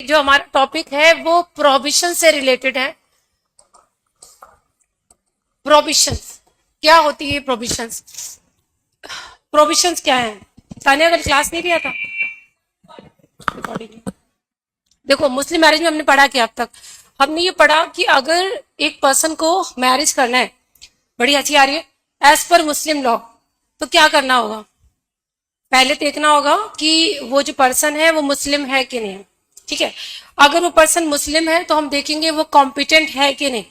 जो हमारा टॉपिक है वो प्रोविशन से रिलेटेड है। प्रोविशंस क्या होती है? प्रोविशंस क्या है? तानिया कल क्लास नहीं लिया था? देखो, मुस्लिम मैरिज में हमने पढ़ा क्या अब तक? हमने ये पढ़ा कि अगर एक पर्सन को मैरिज करना है, बड़ी हंसी आ रही है, एज पर मुस्लिम लॉ, तो क्या करना होगा? पहले देखना होगा कि वो जो पर्सन है वो मुस्लिम है कि नहीं है। ठीक है, अगर वो पर्सन मुस्लिम है तो हम देखेंगे वो कॉम्पिटेंट है कि नहीं।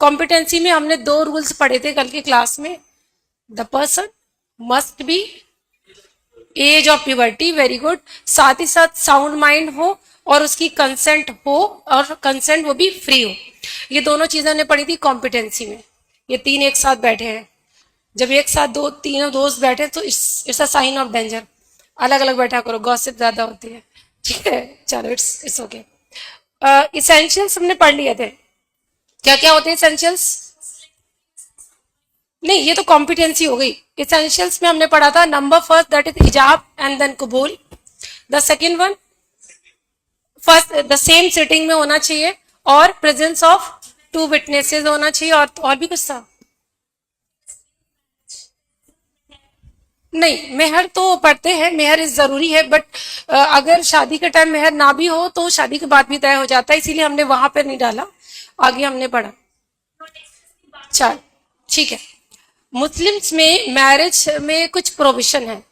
कॉम्पिटेंसी में हमने 2 रूल्स पढ़े थे कल की क्लास में। The person must be age of puberty, very good, साथ ही साथ साउंड माइंड हो और उसकी कंसेंट हो, और कंसेंट वो भी फ्री हो। ये दोनों चीजें हमने पढ़ी थी कॉम्पिटेंसी में। ये 3 एक साथ बैठे हैं, जब एक साथ तीनों दोस्त बैठे तो it's a sign of danger. अलग अलग बैठा करो, गॉसिप ज्यादा होती है। ठीक है, चलो इट्स ओके। इसेंशियल्स हमने पढ़ लिए थे। क्या क्या होते हैं इसेंशियल्स? नहीं, ये तो कॉम्पिटेंसी हो गई। इसेंशियल्स में हमने पढ़ा था नंबर फर्स्ट, दैट इज हिजाब एंड देन कबूल। The second one, first the same sitting में होना चाहिए, और प्रेजेंस ऑफ 2 विटनेसेस होना चाहिए, और भी कुछ था? नहीं, मेहर तो पढ़ते हैं, मेहर इस जरूरी है, बट अगर शादी के टाइम मेहर ना भी हो तो शादी के बाद भी तय हो जाता है, इसीलिए हमने वहां पर नहीं डाला, आगे हमने पढ़ा। चल ठीक है। मुस्लिम्स में मैरिज में कुछ प्रोविजन है,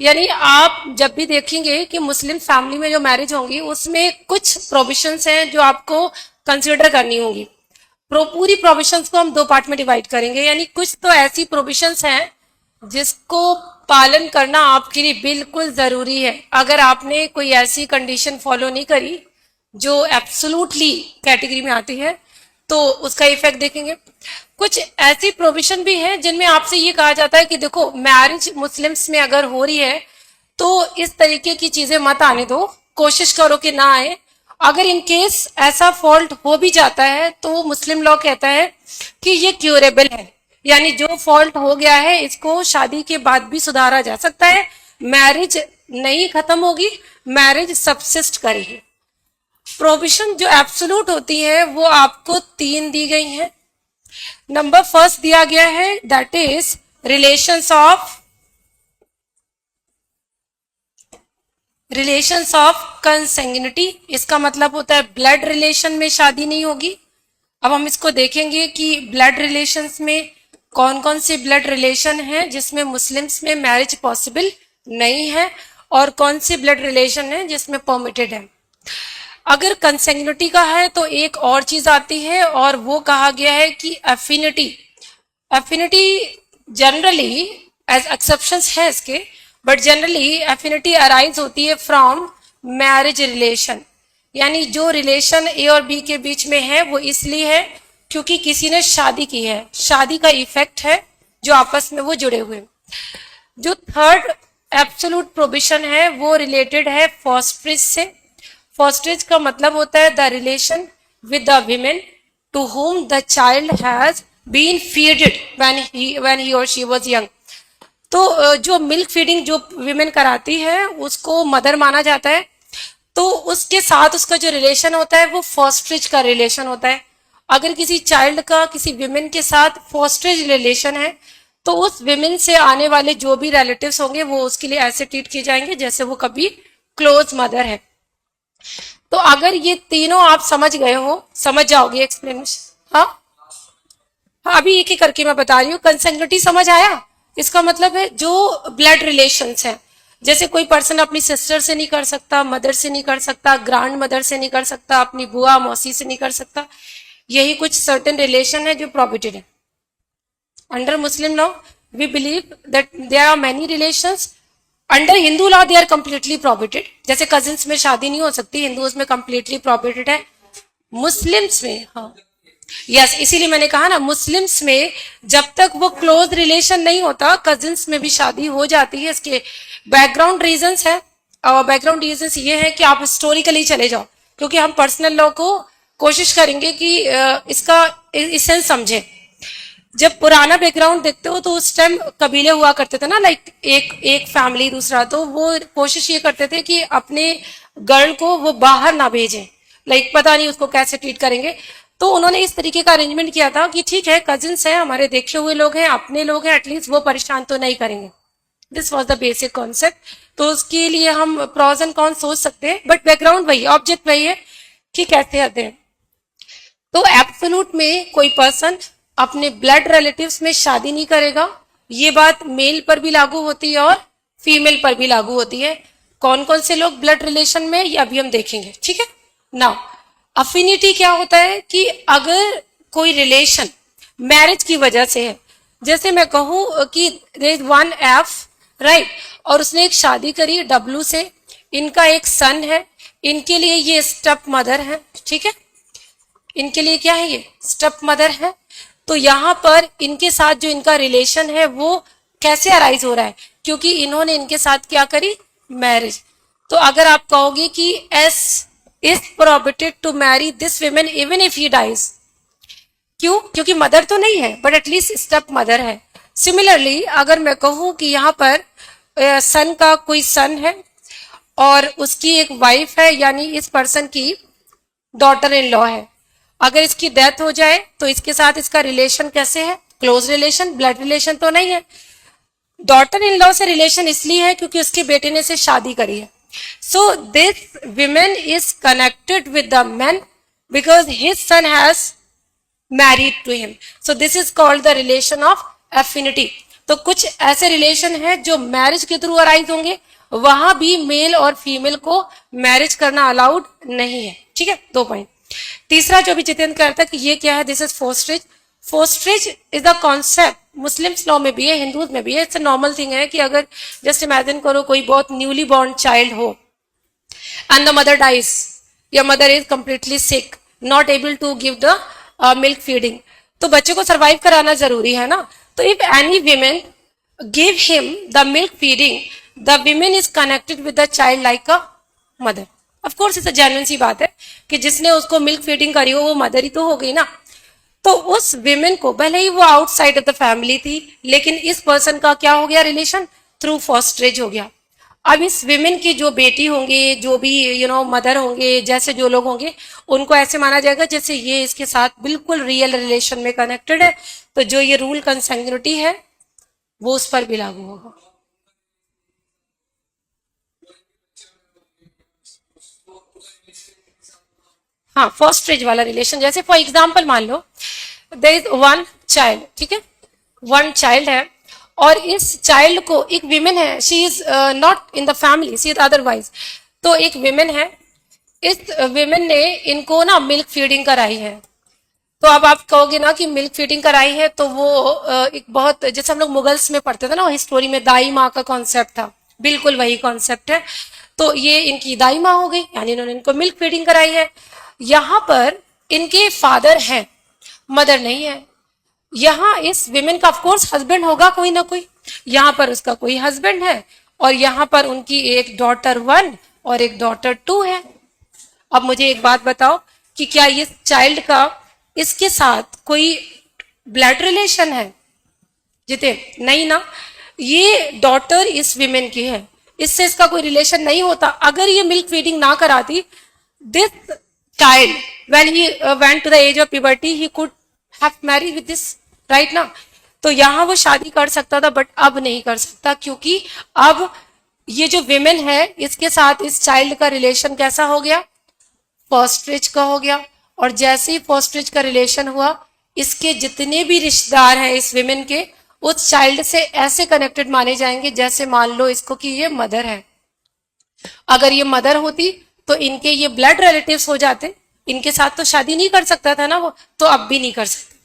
यानी आप जब भी देखेंगे कि मुस्लिम फैमिली में जो मैरिज होंगी उसमें कुछ प्रोविजंस हैं जो आपको कंसिडर करनी होगी। पूरी प्रोविजंस को हम 2 पार्ट में डिवाइड करेंगे, यानी कुछ तो ऐसी प्रोविजंस हैं जिसको पालन करना आपके लिए बिल्कुल जरूरी है। अगर आपने कोई ऐसी कंडीशन फॉलो नहीं करी जो एब्सोल्युटली कैटेगरी में आती है तो उसका इफेक्ट देखेंगे। कुछ ऐसी प्रोविजन भी है जिनमें आपसे ये कहा जाता है कि देखो, मैरिज मुस्लिम्स में अगर हो रही है तो इस तरीके की चीजें मत आने दो, कोशिश करो कि ना आए। अगर इन केस ऐसा फॉल्ट हो भी जाता है तो मुस्लिम लॉ कहता है कि ये क्यूरेबल है, यानी जो फॉल्ट हो गया है इसको शादी के बाद भी सुधारा जा सकता है। मैरिज नहीं खत्म होगी, मैरिज सबसिस्ट करेगी। प्रोविजन जो एब्सोल्यूट होती है वो आपको 3 दी गई हैं। नंबर फर्स्ट दिया गया है, दैट इज रिलेशंस ऑफ कंसैंग्निटी। इसका मतलब होता है ब्लड रिलेशन में शादी नहीं होगी। अब हम इसको देखेंगे कि ब्लड रिलेशंस में कौन कौन सी ब्लड रिलेशन है जिसमें मुस्लिम्स में मैरिज पॉसिबल नहीं है, और कौन सी ब्लड रिलेशन है जिसमें परमिटेड है। अगर कंसैंग्निटी का है तो एक और चीज आती है, और वो कहा गया है कि एफिनिटी। जनरली एज एक्सेप्शंस है इसके, बट जनरली एफिनिटी अराइज होती है फ्रॉम मैरिज रिलेशन, यानी जो रिलेशन ए और बी के बीच में है वो इसलिए है क्योंकि किसी ने शादी की है, शादी का इफेक्ट है जो आपस में वो जुड़े हुए। जो थर्ड एब्सोल्यूट प्रोविजन है वो रिलेटेड है फॉस्ट्रेज से। फॉस्ट्रेज का मतलब होता है the relation with the women to home the child has been feeded when he और शी वाज यंग। तो जो मिल्क फीडिंग जो विमेन कराती है उसको मदर माना जाता है, तो उसके साथ उसका जो रिलेशन होता है वो फॉस्ट्रेज का रिलेशन होता है। अगर किसी चाइल्ड का किसी विमेन के साथ फॉस्ट्रेज रिलेशन है तो उस विमेन से आने वाले जो भी रिलेटिव्स होंगे वो उसके लिए ऐसे ट्रीट किए जाएंगे जैसे वो कभी क्लोज मदर है। तो अगर ये तीनों आप समझ गए हो, समझ जाओगे एक्सप्लेनेशन। हाँ हाँ, अभी एक ही करके मैं बता रही हूँ। कंसैंग्निटी समझ आया? इसका मतलब है जो ब्लड रिलेशंस है, जैसे कोई पर्सन अपनी सिस्टर से नहीं कर सकता, मदर से नहीं कर सकता, ग्रैंड मदर से नहीं कर सकता, अपनी बुआ मौसी से नहीं कर सकता। यही कुछ सर्टेन रिलेशन है जो प्रोहिबिटेड है under Muslim law. We believe that there are many relations. Under Hindu law they are completely prohibited. जैसे कजिन्स में शादी नहीं हो सकती, हिंदूज में कंप्लीटली प्रोहिबिटेड है। मुस्लिम्स में हाँ यस, इसीलिए मैंने कहा ना, मुस्लिम्स में जब तक वो क्लोज रिलेशन नहीं होता कजिन्स में भी शादी हो जाती है। इसके बैकग्राउंड रीजंस है, और बैकग्राउंड रीजंस ये है कि आप हिस्टोरिकली चले जाओ, क्योंकि हम पर्सनल लॉ को कोशिश करेंगे कि इसका इसेंस समझे। जब पुराना बैकग्राउंड देखते हो तो उस टाइम कबीले हुआ करते थे ना, लाइक एक फैमिली दूसरा, तो वो कोशिश ये करते थे कि अपने गर्ल को वो बाहर ना भेजें, लाइक पता नहीं उसको कैसे ट्रीट करेंगे। तो उन्होंने इस तरीके का अरेंजमेंट किया था कि ठीक है, कजिन्स हैं, हमारे देखे हुए लोग हैं, अपने लोग हैं, एटलीस्ट वो परेशान तो नहीं करेंगे। This was the basic concept. तो उसके लिए हम प्रॉज एंड कॉन सोच सकते हैं, बट बैकग्राउंड वही, ऑब्जेक्ट वही है कि कैसे आते हैं। तो एब्सोल्यूट में कोई पर्सन अपने ब्लड रिलेटिव्स में शादी नहीं करेगा। ये बात मेल पर भी लागू होती है और फीमेल पर भी लागू होती है। कौन कौन से लोग ब्लड रिलेशन में, ये अभी हम देखेंगे, ठीक है। नाउ अफिनिटी क्या होता है कि अगर कोई रिलेशन मैरिज की वजह से है, जैसे मैं कहूं कि there is one F, right, और उसने एक शादी करी डब्लू से, इनका एक सन है, इनके लिए ये स्टेप मदर है, ठीक है, इनके लिए क्या है, ये स्टेप मदर है। तो यहां पर इनके साथ जो इनका रिलेशन है वो कैसे अराइज हो रहा है, क्योंकि इन्होंने इनके साथ क्या करी, मैरिज। तो अगर आप कहोगे कि S is prohibited to marry this women even if he dies, क्यों, क्योंकि मदर तो नहीं है बट एटलीस्ट स्टेप मदर है। सिमिलरली अगर मैं कहूं कि यहां पर सन का कोई सन है और उसकी एक वाइफ है, यानी इस पर्सन की डॉटर इन लॉ है, अगर इसकी डेथ हो जाए तो इसके साथ इसका रिलेशन कैसे है, क्लोज रिलेशन, ब्लड रिलेशन तो नहीं है। डॉटर इन लॉ से रिलेशन इसलिए है क्योंकि उसके बेटे ने से शादी करी है। So this women is connected with the man because his son has married to him. So this is called the relation of affinity. तो कुछ ऐसे रिलेशन है जो मैरिज के थ्रू अराइज होंगे, वहां भी मेल और फीमेल को मैरिज करना अलाउड नहीं है, ठीक है। 2 पॉइंट। तीसरा जो भी जितेंद्र कहता है कि ये क्या है, this is fosterage. Fosterage is the concept, Muslims law में भी है, हिंदूज में भी है। इट्स अ नॉर्मल थिंग है कि अगर जस्ट इमेजिन करो कोई बहुत न्यूली बॉर्न चाइल्ड हो एंड द मदर डाइज, या mother is completely sick, not able to give the milk feeding, तो बच्चे को सर्वाइव कराना जरूरी है ना। तो if any women give him the milk feeding, the women is connected with the child like a mother. Of course it's a genuine सी बात है कि जिसने उसको मिल्क फीडिंग करी हो वो मदर ही तो हो गई ना। तो उस विमेन को, भले ही वो आउटसाइड ऑफ द फैमिली थी, लेकिन इस पर्सन का क्या हो गया रिलेशन, थ्रू फॉस्ट्रेज हो गया। अब इस विमेन की जो बेटी होंगे, जो भी मदर होंगे, जैसे जो लोग होंगे, उनको ऐसे माना जाएगा जैसे ये इसके साथ बिल्कुल रियल रिलेशन में कनेक्टेड है। तो जो ये रूल कंसेंग्युनिटी है वो उस पर भी लागू होगा। हाँ, फॉस्ट्रेज वाला रिलेशन, जैसे फॉर एग्जाम्पल मान लो देयर इज वन चाइल्ड, ठीक है, वन चाइल्ड है और इस चाइल्ड को एक विमेन है, she is not in the family, she is otherwise. तो एक विमेन है, इस विमेन ने इनको ना मिल्क फीडिंग कराई है। तो अब आप कहोगे ना कि मिल्क फीडिंग कराई है, तो वो एक बहुत, जैसे हम लोग मुगल्स में पढ़ते थे ना वही स्टोरी में, दाई माँ का कॉन्सेप्ट था, बिल्कुल वही कॉन्सेप्ट है। तो ये इनकी दाई माँ हो गई, यानी इन्होंने इनको मिल्क फीडिंग कराई है। यहां पर इनके फादर हैं, मदर नहीं है। यहां इस विमेन का ऑफकोर्स हस्बैंड होगा कोई ना कोई, यहां पर उसका कोई हस्बैंड है और यहां पर उनकी एक डॉटर 1 और एक डॉटर 2 है। अब मुझे एक बात बताओ कि क्या ये चाइल्ड का इसके साथ कोई ब्लड रिलेशन है? जिते नहीं ना, ये डॉटर इस विमेन की है, इससे इसका कोई रिलेशन नहीं होता। अगर ये मिल्क फीडिंग ना कराती, this child when he went to the age of puberty he could have married with this, right ना। तो यहां वो शादी कर सकता था बट अब नहीं कर सकता, क्योंकि अब ये जो विमेन है इसके साथ इस चाइल्ड का रिलेशन कैसा हो गया, फॉस्ट्रेज का हो गया। और जैसे ही फॉस्ट्रेज का रिलेशन हुआ, इसके जितने भी रिश्तेदार हैं इस विमेन के, उस चाइल्ड से ऐसे कनेक्टेड माने जाएंगे जैसे मान लो इसको कि ये मदर है। अगर ये मदर होती तो इनके ये ब्लड रिलेटिव्स हो जाते, इनके साथ तो शादी नहीं कर सकता था ना वो, तो अब भी नहीं कर सकते,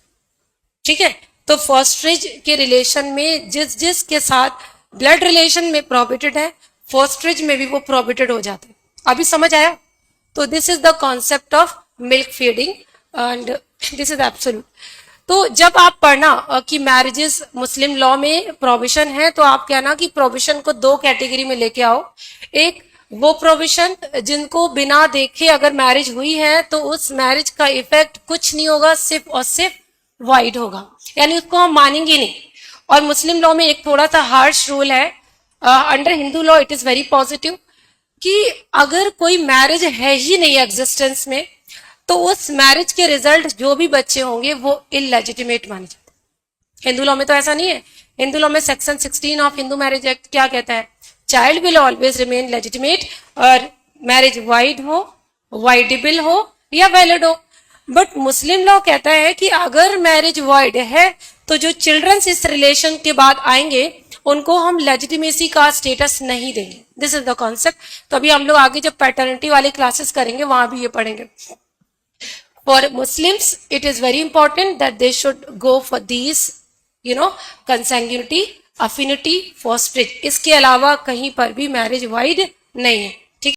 ठीक है। तो फॉस्ट्रेज के रिलेशन में जिस जिस के साथ ब्लड रिलेशन में प्रोहिबिटेड है, फॉस्ट्रेज में भी वो प्रोहिबिटेड हो जाते। अभी समझ आया? तो this is the concept of milk feeding and this is absolute. तो जब आप पढ़ना कि मैरिजेस मुस्लिम लॉ में प्रोविजन है, तो आप कहना कि प्रोविजन को 2 कैटेगरी में लेके आओ। एक वो प्रोविजन जिनको बिना देखे अगर मैरिज हुई है तो उस मैरिज का इफेक्ट कुछ नहीं होगा, सिर्फ और सिर्फ वाइड होगा, यानी उसको हम मानेंगे नहीं। और मुस्लिम लॉ में एक थोड़ा सा हार्श रूल है, under Hindu law it is very positive, कि अगर कोई मैरिज है ही नहीं एग्जिस्टेंस में, तो उस मैरिज के रिजल्ट जो भी बच्चे होंगे वो इलेजिटिमेट माने जाते हैं। हिंदू लॉ में तो ऐसा नहीं है। हिंदू लॉ में section 16 of Hindu marriage act क्या कहता है? Child will always remain legitimate, और मैरिज वाइड हो, वाइडेबल हो या वैलिड हो। बट मुस्लिम लॉ कहता है कि अगर मैरिज वाइड है तो जो चिल्ड्रंस इस रिलेशन के बाद आएंगे उनको हम लेजिटिमेसी का स्टेटस नहीं देंगे। This is the concept. तो अभी हम लोग आगे जब पैटर्निटी वाली क्लासेस करेंगे वहां भी ये पढ़ेंगे। For Muslims it is very important that they should go for these consanguinity, affinity, fosterage. इसके अलावा कहीं पर भी मैरिज वाइड नहीं है।